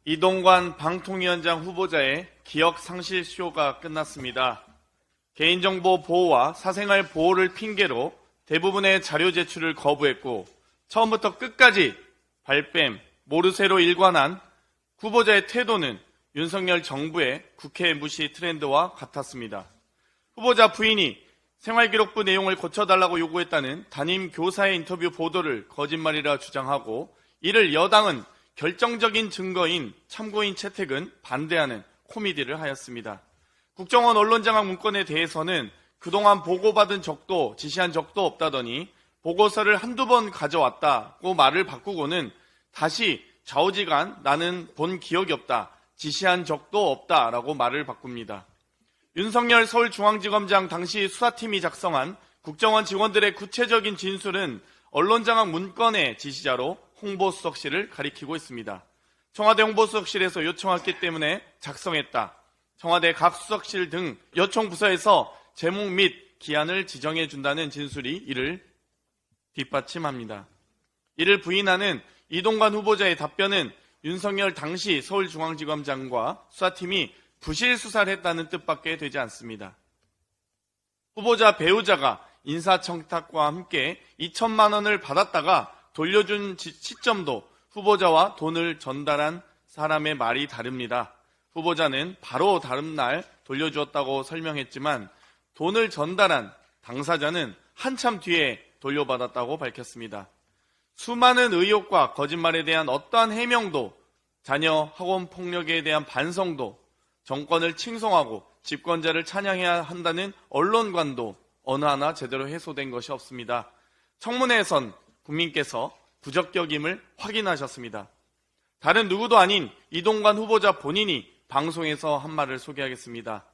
이동관 방통위원장 후보자의 기억 상실 쇼가 끝났습니다. 개인정보 보호와 사생활 보호를 핑계로 대부분의 자료 제출을 거부했고 처음부터 끝까지 발뺌, 모르쇠로 일관한 후보자의 태도는 윤석열 정부의 국회 무시 트렌드와 같았습니다. 후보자 부인이 생활기록부 내용을 고쳐달라고 요구했다는 담임 교사의 인터뷰 보도를 거짓말이라 주장하고 이를 여당은 결정적인 증거인 참고인 채택은 반대하는 코미디를 하였습니다. 국정원 언론장악 문건에 대해서는 그동안 보고받은 적도 지시한 적도 없다더니 보고서를 한두 번 가져왔다고 말을 바꾸고는 다시 좌우지간 나는 본 기억이 없다, 지시한 적도 없다라고 말을 바꿉니다. 윤석열 서울중앙지검장 당시 수사팀이 작성한 국정원 직원들의 구체적인 진술은 언론장악 문건의 지시자로 홍보수석실을 가리키고 있습니다. 청와대 홍보수석실에서 요청했기 때문에 작성했다. 청와대 각 수석실 등 여총 부서에서 제목 및 기한을 지정해 준다는 진술이 이를 뒷받침합니다. 이를 부인하는 이동관 후보자의 답변은 윤석열 당시 서울중앙지검장과 수사팀이 부실 수사를 했다는 뜻밖에 되지 않습니다. 후보자 배우자가 인사청탁과 함께 2천만 원을 받았다가 돌려준 시점도 후보자와 돈을 전달한 사람의 말이 다릅니다. 후보자는 바로 다른 날 돌려주었다고 설명했지만 돈을 전달한 당사자는 한참 뒤에 돌려받았다고 밝혔습니다. 수많은 의혹과 거짓말에 대한 어떠한 해명도, 자녀 학원 폭력에 대한 반성도, 정권을 칭송하고 집권자를 찬양해야 한다는 언론관도 어느 하나 제대로 해소된 것이 없습니다. 청문회에선 국민께서 부적격임을 확인하셨습니다. 다른 누구도 아닌 이동관 후보자 본인이 방송에서 한 말을 소개하겠습니다.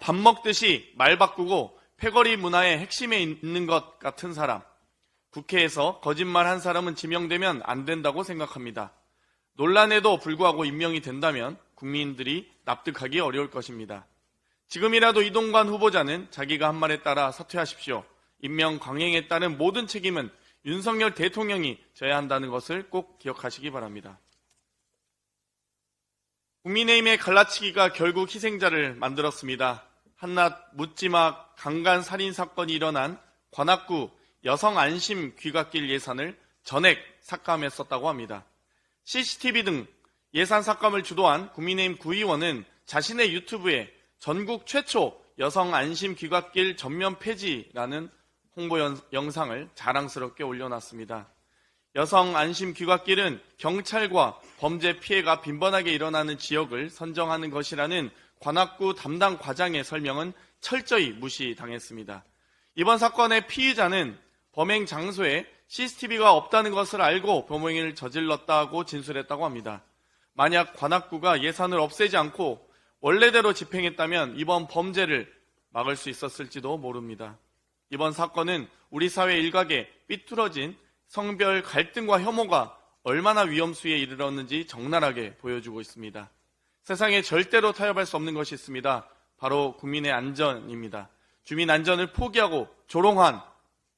밥 먹듯이 말 바꾸고 패거리 문화의 핵심에 있는 것 같은 사람. 국회에서 거짓말한 사람은 지명되면 안 된다고 생각합니다. 논란에도 불구하고 임명이 된다면 국민들이 납득하기 어려울 것입니다. 지금이라도 이동관 후보자는 자기가 한 말에 따라 사퇴하십시오. 임명 강행에 따른 모든 책임은 윤석열 대통령이 져야 한다는 것을 꼭 기억하시기 바랍니다. 국민의힘의 갈라치기가 결국 희생자를 만들었습니다. 한낱 묻지마 강간 살인 사건이 일어난 관악구 여성 안심 귀갓길 예산을 전액 삭감했었다고 합니다. CCTV 등 예산 삭감을 주도한 국민의힘 구의원은 자신의 유튜브에 전국 최초 여성 안심 귀갓길 전면 폐지라는 홍보 영상을 자랑스럽게 올려놨습니다. 여성 안심 귀갓길은 경찰과 범죄 피해가 빈번하게 일어나는 지역을 선정하는 것이라는 관악구 담당 과장의 설명은 철저히 무시당했습니다. 이번 사건의 피의자는 범행 장소에 CCTV가 없다는 것을 알고 범행을 저질렀다고 진술했다고 합니다. 만약 관악구가 예산을 없애지 않고 원래대로 집행했다면 이번 범죄를 막을 수 있었을지도 모릅니다. 이번 사건은 우리 사회 일각에 삐뚤어진 성별 갈등과 혐오가 얼마나 위험수위에 이르렀는지 적나라하게 보여주고 있습니다. 세상에 절대로 타협할 수 없는 것이 있습니다. 바로 국민의 안전입니다. 주민 안전을 포기하고 조롱한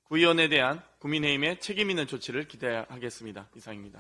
구의원에 대한 국민의힘의 책임 있는 조치를 기대하겠습니다. 이상입니다.